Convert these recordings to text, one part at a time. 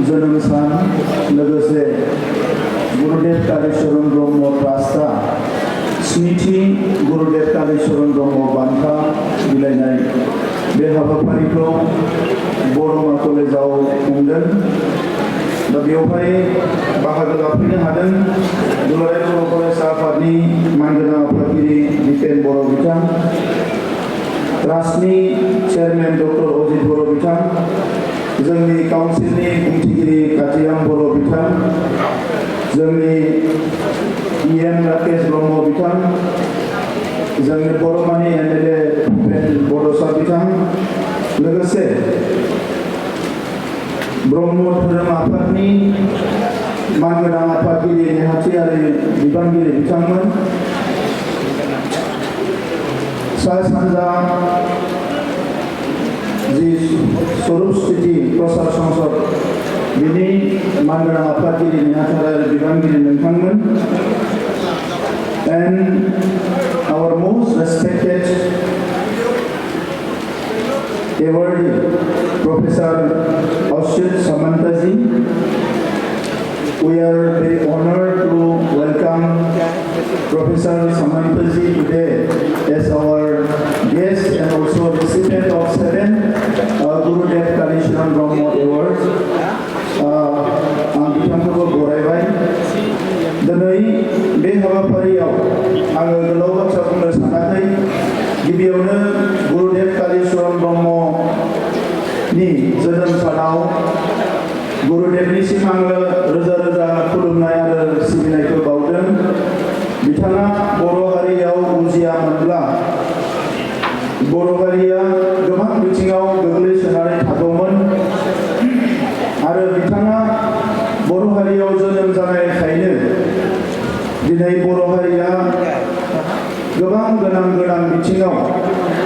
जोनोम सान लोगोसे गुरुदेव कालीचरण ब्रह्म ट्रास्टआ स्निथि गुरुदेव कालीचरण ब्रह्म बान्था बिलाइनाय बे हाबाफारिखौ बरमा कलेजाव खुंदों। दा बेवहाय बाहागो लाफैनो हादों दुलाराय बर' फरायसा आफादनि मानगोनां आफादगिरि दिपेन बर' बिथां, ट्रास्टनि चेयारमेन डक्टर अजित बर' बिथां, जोंनि काउन्सिलनि बुंथिगिरि कातिराम बर' बिथां, जोंनि इएम राकेश ब्रह्म बिथां, जोंनि बर'मानि एमएलए भुपेन बड'सा बिथां, लोगोसे ब्रह्म धोरोम आफादनि मानगोनां आफादगिरि नेहाथियारि बिबानगिरि बिथांमोन, सा सानजा जि स्वरूप स्थिति प्रसार संसद बिनि मानगोनां आफादगिरि नेहाथियारि बिबानगिरि नोंथांमोन, and our most respected awardee Professor Ashit Samantaji. We are very honored to welcome Professor Samantaji today as our guest and also recipient of 7 Gurudev Kaliccharan Brahmo Awards. आं बिथांखौबो बरायबाय। दिनै बे हाबाफारियाव आङो गोलाव बाथ्रा बुंनो सानाखै। गिबियावनो गुरुदेव कालीचरण ब्रह्मनि जोनोम सानाव गुरुदेवनिसिम आङो रोजा रोजा खुलुमनाय आरो सिबिनायखौ बावदों। बिथाङा बर' हारियाव उजियामोनब्ला बर' हारिया गोबां बिथिङाव गोग्लैसोनानै थागौमोन आरो बिथाङा बर' हारियाव जोनोम जानायखायनो दिनै बर' हारिया गोबां गोनां बिथिङाव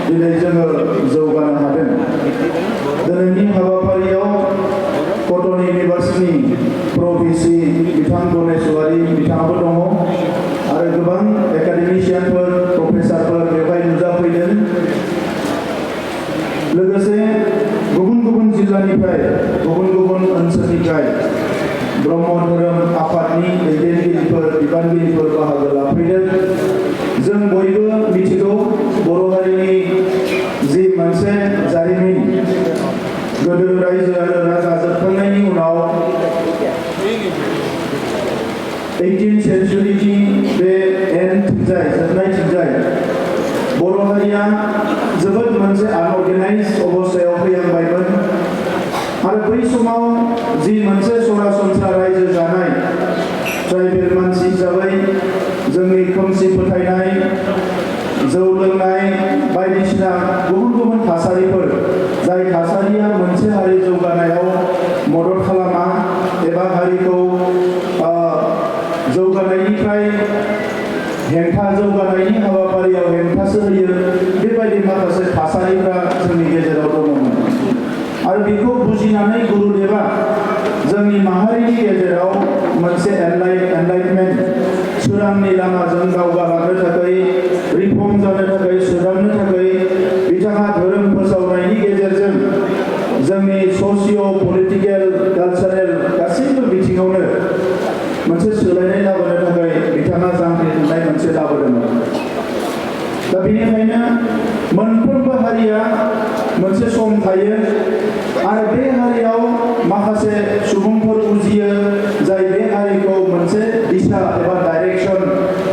दिनै जोङो जौगानो हादों। दिनैनि हाबाफारियाव कटन इउनिभार्सिटिनि प्र'-भिसि बिथां गणेशवारि बिथाङाबो दङ आरो गोबां एकाडेमिशियानफोर प्रफेसारफोर बेवहाय नुजाफैदों। लोगोसे गुबुन जिल्लानिफ्राय गुबुन ओनसोलनिफ्राय ब्रह्म धोरोम आफादनि दैदेनगिरिफोर बिबानगिरिफोर बाहागो लाफैदों। जों बयबो मिथिगौ बर' हारिनि जि मोनसे जारिमिन, गोदो रायजो आरो राजा जोबखांनायनि उनाव 18th सेन्चुरिनि बे एन्डथिंजाय जोबनायथिंजाय बर' हारिया जोबोद मोनसे अनअर्गेनाइज अबस्थायाव फैहांबायमोन आरो बै समाव जि मोनसे सरासनस्रा रायजो जानाय ट्राइबेल मानसि हिसाबै जोंनि खोमसि फोथायनाय, जौ लोंनाय बायदिसिना गुबुन थासारिफोर, जाय थासारिया मोनसे हारि जौगानायाव मदद खालामा एबा हारिखौ जौगानायनिफ्राय जौगानायनि हाबाफारियाव हेंथासो होयो, बेबायदि माखासे थासारिफ्रा जोंनि गेजेराव दङमोन आरो बेखौ बुजिनानै गुरुदेवा जोंनि माहारिनि गेजेराव मोनसे एनलाइटमेन्ट सोरांनि लामाजों दावगालांनो थाखाय, रिफर्म जानो थाखाय, सोदांनो थाखाय बिथाङा धोरोम फोसावनायनि गेजेरजों जोंनि ससिय' पलिटिकेल कालचारेल गासैबो बिथिङावनो मोनसे सोलायनाय लाबोनो थाखाय बिथाङा जांख्रिखांनाय मोनसे लाबोदोंमोन। दा बेनिखायनो मोनफ्रोमबो हारिया मोनसे सम थायो आरो बे हारियाव माखासे सुबुंफोर उजियो जाय बे हारिखौ मोनसे दिशा एबा डाइरेक्सन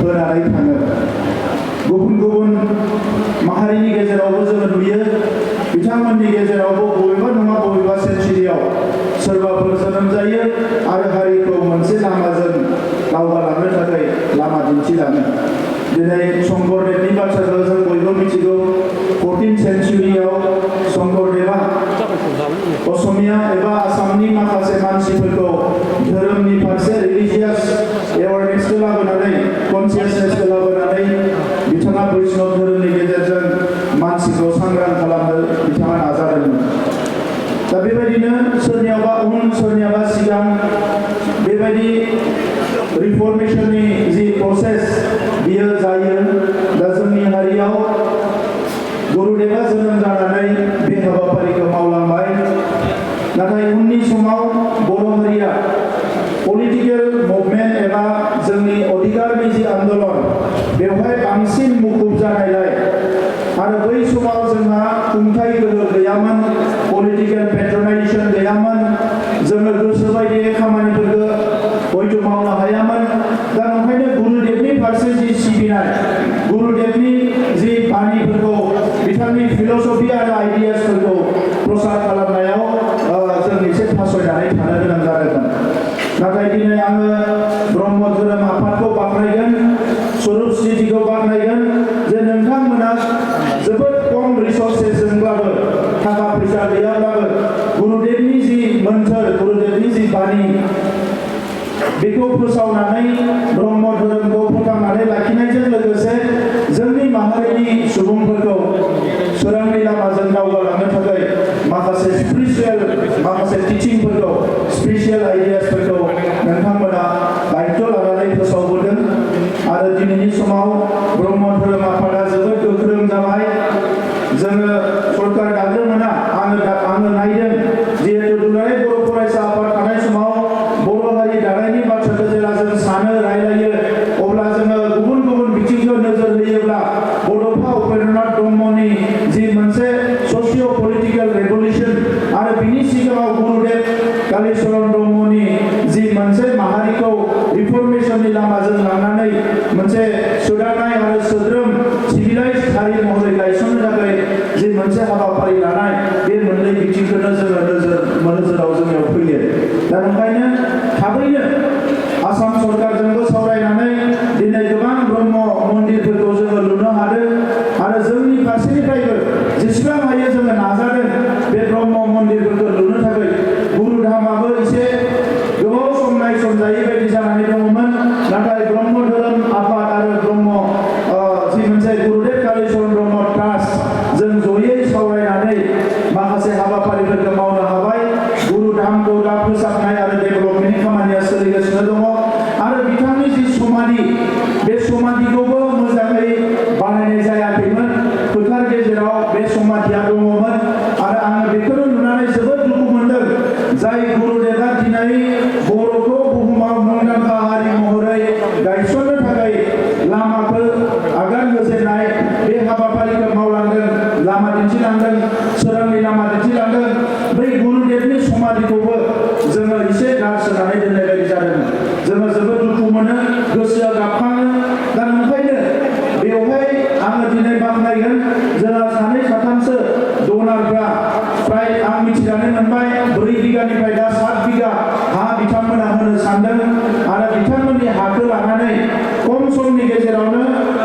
होनानै थाङो। गुबुन माहारिनि गेजेरावबो जोङो नुयो, बिथांमोननि गेजेरावबो बबेबा नङा बबेबा सेन्चुरियाव सोरबाफोर जोनोम जायो आरो हारिखौ मोनसे लामाजों दावगालांनो थाखाय लामा दिन्थिलाङो। दिनै शंकरदेवनि बाथ्राखौ जों बयबो मिथिगौ। 14th सेन्चुरियाव शंकरदेवा असमिया एबा आसामनि माखासे मानसिफोरखौ धोरोमनि फारसे रिलिजियास एवारनेसखौ लाबोनानै, कनसियासनेसखौ लाबोनानै प्रसेस बियो जायो दा जोंनि हारियाव गुरुदेवा जोनोम जानानै बे हाबाफारिखौ मावलांबाय नाथाय उननि समाव बर' हारिया पलिटिकल मुभमेन्ट एबा जोंनि अधिकारनि जि आन्दोलन बेवहाय बांसिन मुखुब जानायलाय आरो बै समाव जोंहा खुंथाय गोहो गैयामोन पलिटिकल पेट्रनाइजेसन गैयामोन जोङो गोसो बायदि खामानिफोरखौ हयथ' मावनो हायामोन दा ओंखायनो गुरुदेवनि फारसे जि सिबिनाय गुरुदेवनि जि बाणीफोरखौ बिथांनि फिलसफि आरो आइडियासफोरखौ प्रसार खालामनायाव जों एसे फासयनानै थानो गोनां जादोंमोन नाथाय दिनै आङो ब्रह्म धोरोम आफादखौ बाख्नायगोन स्वरूप स्थितिखौ बाख्नायगोन जे नोंथांमोना जोबोद खम रिसर्सेसजोंब्लाबो थाखा फैसा गैयाब्लाबो गुरुदेवनि जि मोन्थोर गुरुदेवनि जि बाणी बेखौ फोसावनानै ब्रह्म धोरोमखौ फोथांनानै लाखिनायजों लोगोसे जोंनि माहारिनि सुबुंफोरखौ सोरांनि लामाजों दावगालांनो थाखाय माखासे स्पिरिचुएल माखासे टिचिंफोरखौ स्पिरिचुएल आइडियासफोरखौ नोंथांमोना दायित्व लानानै फोसावबोदों आरो दिनैनि समाव ब्रह्म धोरोम आफादा जोबोद गोख्रों जाबाय जोङो सरकार दाग्रोमोना आङो नायदों जिहेतु दुलाराय बर' फरायसा आफाद थानाय समाव बर' हारि दानायनि बाथ्राखौ जेब्ला जों सानो रायलायो अब्ला जोङो गुबुन गुबुन बिथिंखौ नोजोर होयोब्ला बड'फा उपेन्द्रनाथ ब्रह्मनि जि मोनसे ससिय' पलिटिकेल रेभलिउसन आरो बिनि सिगाङाव गुरुदेव कालीचरण ब्रह्मनि जि मोनसे माहारिखौ रिफर्मेशननि लामाजों लांनानै मोनसे सोदांनाय आरो सोद्रोम सिभिलाइज हारि महरै गायसननो थाखाय जि मोनसे हाबाफारि लानाय बे मोननै बिथिंखौनो जोङो नोजोराव जोंनियाव फैयो दा ओंखायनो थाबैनो आसाम सरकारजोंबो सावरायनानै दिनै गोबां ब्रह्म मन्दिरफोरखौ जोङो लुनो हादों आरो जोंनि फारसेनिफ्रायबो जेसेबां हायो जोङो नाजादों बे ब्रह्म मन्दिरफोरखौ लुनो थाखाय गुरुधामाबो एसे गोबाव सम नायसनजायै बायदि जानानै दङमोन नाथाय ब्रह्म धोरोम आफाद आरो ब्रह्म जि मोनसे गुरुदेव कालीचरण ब्रह्म ट्रास्ट जों जयै सावरायनानै माखासे हाबाफारिफोरखौ मावनो हाबाय गुरुधामखौ दा फोसाबनाय आरो डेभेलपमेन्टनि खामानिया सोलिगासिनो दङ आरो बिथांनि जि समाधि बे समाधिखौबो मोजाङै बानायनाय जायाखैमोन फोथार गेजेराव बे समाधिया दङमोन आरो आङो बेखौनो नुनानै जोबोद दुखु मोनदों जाय गुरुदेवा दिनै बर'खौ बुहुमाव मुंदांखा हारि महरै गायसननो थाखाय लामाखौ आगान होजेननाय बे हाबाफारिखौ मावलांदों लामा दिन्थिलांदों सोरांनि लामा दिन्थिलांदों बै गुरुदेवनि समाधिखौबो जोङो एसे गारसोनानै दोननाय बायदि जादों जोङो जोबोद दुखु मोनो गोसोआ गाबखाङो दा ओंखायनो बेवहाय आङो दिनै बाख्नायगोन जोंहा सानै साथामसो डनारफ्रा फ्राय आं मिथिनानै मोनबाय 4 बिगानिफ्राय दा 7 बिगा हा बिथांमोना होनो सानदों आरो बिथांमोननि हाखौ लानानै खम समनि गेजेरावनो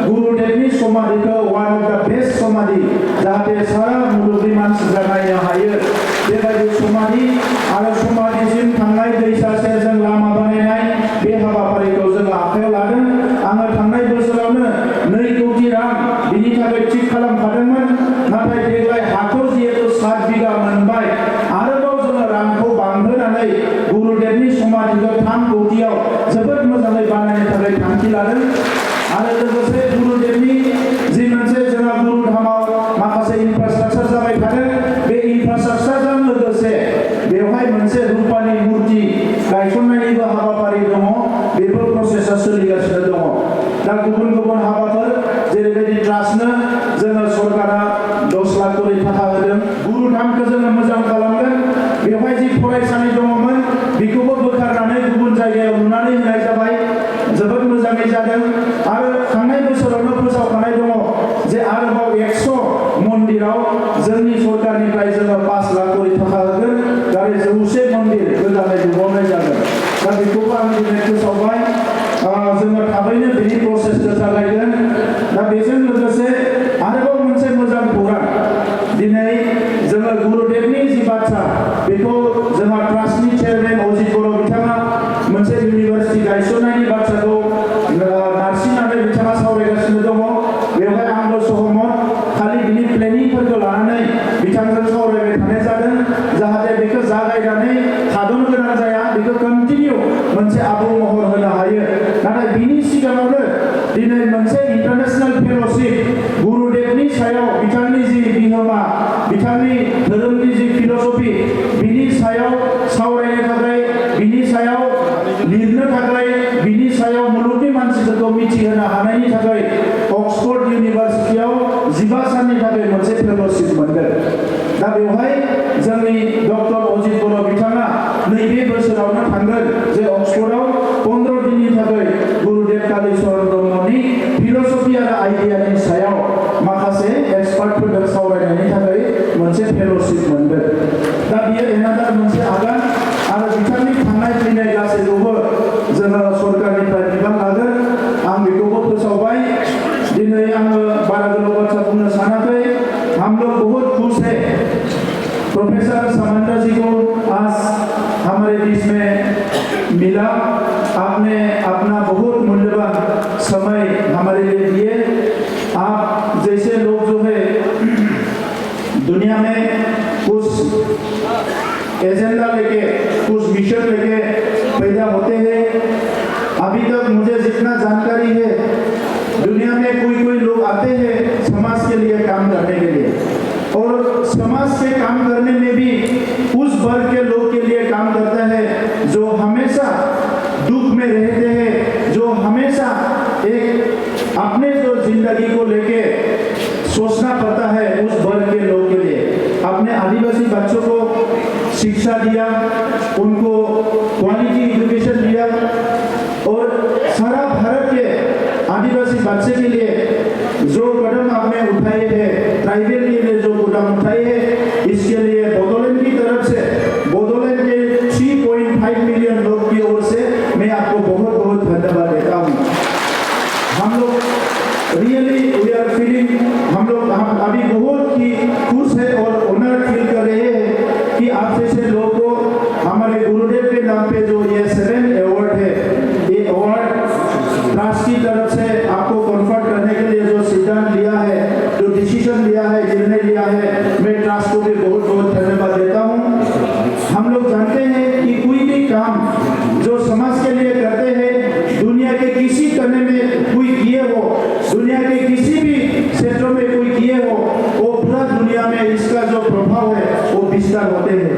गुरुदेवनि समाधिखौ वान अफ द बेस्ट समाधि जाहाथे सारा मुलुगनि मानसिफ्रा नायनो हायो बेबायदि समाधि आरो समाधिसिम थांनाय दैसा सेरजों लामा बानायनाय बे हाबाफारिखौ जों आखायाव लादों आङो थांनाय बोसोरावनो 2 कोटि रां बिनि थाखाय थिक खालामखादोंमोन नाथाय देग्लाय हाखौ जिहेतु 7 बिगा मोनबाय आरोबाव जोङो रांखौ बांहोनानै गुरुदेवनि समाधिखौ 3 कोटियाव जोबोद मोजाङै बानायनो थाखाय थांखि लादों आरो लोगोसे गुरुदेवनि जि मोनसे जोंहा गुरुधामाव माखासे इनफ्रास्ट्राक्चार जाबाय थादों बे इनफ्रास्ट्राक्चारजों लोगोसे बेवहाय मोनसे रुपानि मुर्ति गायसननायनिबो हाबाफारि दङ बेफोर प्रसेसा सोलिगासिनो दङ दा गुबुन गुबुन हाबाफोर जेरैबायदि ट्रास्टनो जोङो सरकारा 10 लाख करि थाखा होदों गुरुधामखौ जोङो मोजां खालामगोन बेवहाय जि फरायसालि दङमोन बेखौबो बोखारनानै गुबुन जायगायाव लुनानै होनाय जाबाय जोबोद मोजाङै जादों आरो थांनाय बोसोरावनो फोसावखानाय दङ जे आरोबाव 100 मन्दिराव जोंनि सरकारनिफ्राय जोङो 5 लाख करि थाखा होगोन आरो 100 मन्दिर गोदानै लुबावनाय जागोन दा बेखौबो आं दिनै फोसावबाय जोङो थाबैनो बेनि प्रसेसखौ जागायगोन दा बेजों लोगोसे आरोबाव मोनसे मोजां खौरां दिनै जोङो गुरुदेवनि जि बाथ्रा बेखौ जोंहा ट्रास्टनि चेयारमेन अजित बर' बिथाङा मोनसे इउनिभार्सिटि गायसननायनि बाथ्राखौ नारसिननानै बिथाङा सावरायगासिनो दङ बेवहाय आंबो सहमत खालि बिनि प्लेनिंफोरखौ लानानै बिथांजों सावरायबाय थानाय जादों जाहाथे बेखौ जागायनानै थाद'नो गोनां जाया बेखौ कन्टिनिउ मोनसे आबुं महर होनो हायो नाथाय बिनि सिगाङावनो दिनै मोनसे इंटरनेशनल फेलोशिप गुरुदेवनि सायाव बिथांनि जि बिहोमा बिथांनि धोरोमनि जि फिलसफी बिनि सायाव सावरायनो थाखाय बिनि सायाव लिरनो थाखाय बिनि सायाव मुलुगनि मानसिफोरखौ मिथिहोनो हानायनि थाखाय ऑक्सफोर्ड यूनिवर्सिटीआव 15 साननि थाखाय मोनसे फेलोशिप मोनगोन। दा बेवहाय जोंनि डक्टर अजित बर' बिथाङा नैबे बोसोरावनो थांगोन जे ऑक्सफोर्डआव 15 दिननि थाखाय गुरुदेव कालीचरण ब्रह्मनि फिलसफी आरो आइडियानि सायाव माखासे एक्सपार्टफोरजों सावरायनायनि थाखाय मोनसे फेलोशिप मोनगोन। दा बियो एनादार मोनसे आगान आरो बिथांनि थांनाय फैनाय गासैखौबो जोङो सरकारनिफ्राय बिबान लागोन। आं बेखौबो फोसावबाय। दिनै आङो बारा गोलाव बाथ्रा बुंनो सानाखै। हम लोग बहुत खुश है प्रोफेसर समंता जी को आज हमारे बीच में मिला। आपने अपना बहुत मूल्यवान समय हमारे लिए दिए। आप जैसे लोग जो है दुनिया में कुछ एजेंडा लेके कुछ मिशन लेके पैदा होते हैं। अभी तक मुझे जितना जानकारी है दुनिया में कोई लोग आते हैं समाज के लिए काम करने के लिए और समाज से काम करने में भी उस वर्ग के लोग के लिए काम करता है जो हमेशा दुख में रहते हैं, जो हमेशा एक अपने जो जिंदगी को लेके सोचना पड़ता है उस वर्ग के लोग के लिए। अपने आदिवासी बच्चों को शिक्षा दिया, उनको क्वालिटी एजुकेशन दिया और सारा भारत के आदिवासी बच्चे के लिए जो कदम आपने उठाए हैं, ट्राइबल के लिए जो कदम उठाए हैं, इसके लिए बोडोलैंड की तरफ से बोडोलैंड के 3.5 मिलियन लोग की ओर से मैं आपको बहुत बहुत धन्यवाद देता हूँ। हम लोग रियली वी आर फीलिंग हम अभी बहुत ही खुश है और ऑनर फील कर रहे हैं कि आप जैसे लोगों को हमारे गुरुदेव के नाम पे जो ये 7 अवार्ड है, ये अवार्ड ट्रस्ट की तरफ से आपको कन्फर्ट करने के लिए जो सिद्धांत लिया है, जो डिसीजन लिया है, निर्णय लिया है, मैं ट्रस्ट को भी बहुत बहुत धन्यवाद देता हूँ। हम लोग जानते हैं कि कोई भी काम जो समाज के लिए करते हैं दुनिया के किसी कोने में कोई किए हो, दुनिया के किसी भी क्षेत्रों में कोई किए हो, वो पूरा दुनिया में इसका जो प्रभाव है वो विस्तार होते हैं।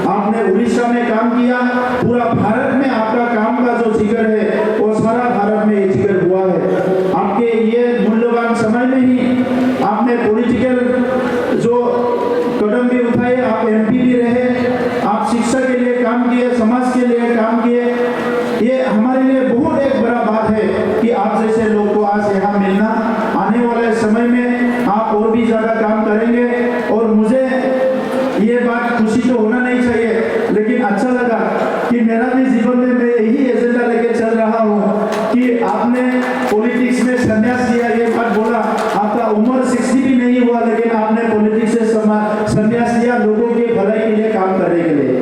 आपने उड़ीसा में काम किया, पूरा भारत में आपका काम का जो जिक्र है वो सारा भारत में ये जिक्र हुआ है। आपके ये मूल्यवान समय में ही आपने पॉलिटिकल जो कदम भी उठाए, आप एमपी भी रहे, आप शिक्षा के लिए काम किए, समाज के लिए काम किए। ये हमारे लिए बहुत एक बड़ा बात है कि आप जैसे लोग को आज यहाँ मिलना। आने वाले समय में आप और भी ज्यादा काम करेंगे और मुझे ये बात खुशी तो होना नहीं चाहिए लेकिन अच्छा लगा कि मेरा भी जीवन में मैं यही एजेंडा लेके चल रहा हूँ कि आपने पॉलिटिक्स में संन्यास लिया। ये बात बोला आपका उम्र 60 भी नहीं हुआ लेकिन आपने पॉलिटिक्स से संन्यास लिया लोगों के भलाई के लिए काम करने के लिए,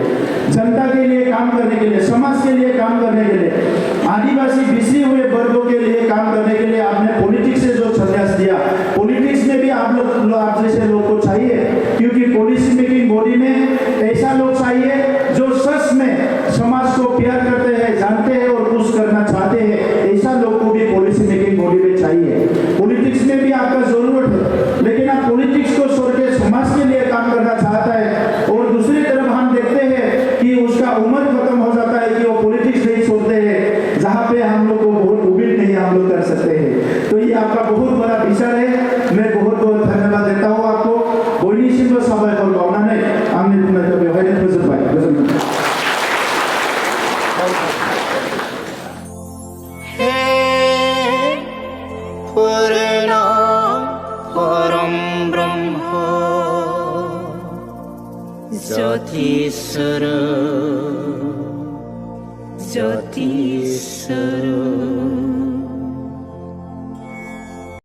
जनता के लिए काम करने के लिए, समाज के लिए काम करने के लिए, आदिवासी बिछड़े हुए वर्गों के लिए काम करने के लिए आपने पॉलिटिक्स से जो संन्यास दिया। पॉलिटिक्स में भी आप जैसे लोग को चाहिए क्योंकि पॉलिसी मेकिंग बॉडी में ऐसा लोग चाहिए जो सच में समाज को प्यार करते हैं, जानते हैं और कुछ करना चाहते हैं। ऐसा लोग को भी पॉलिसी मेकिंग बॉडी में चाहिए। पॉलिटिक्स में भी आपका जरूरत है लेकिन आप पॉलिटिक्स को छोड़ के समाज के लिए काम करना चाहता है और दूसरी तरफ हम देखते हैं कि उसका उम्र खत्म हो जाता है कि वो पॉलिटिक्स नहीं छोड़ते हैं, जहाँ पे हम लोग को बहुत उम्मीद नहीं हम लोग कर सकते हैं। तो ये आपका बहुत बड़ा विचार है। मैं बहुत बहुत धन्यवाद देता हूँ आपको। बयनिसिमबो साबायखर बावनानै आंनि बुंनायखौ बेवहायनो फोजोबबाय। गोजोन्थों। ज्योतिस्वरूप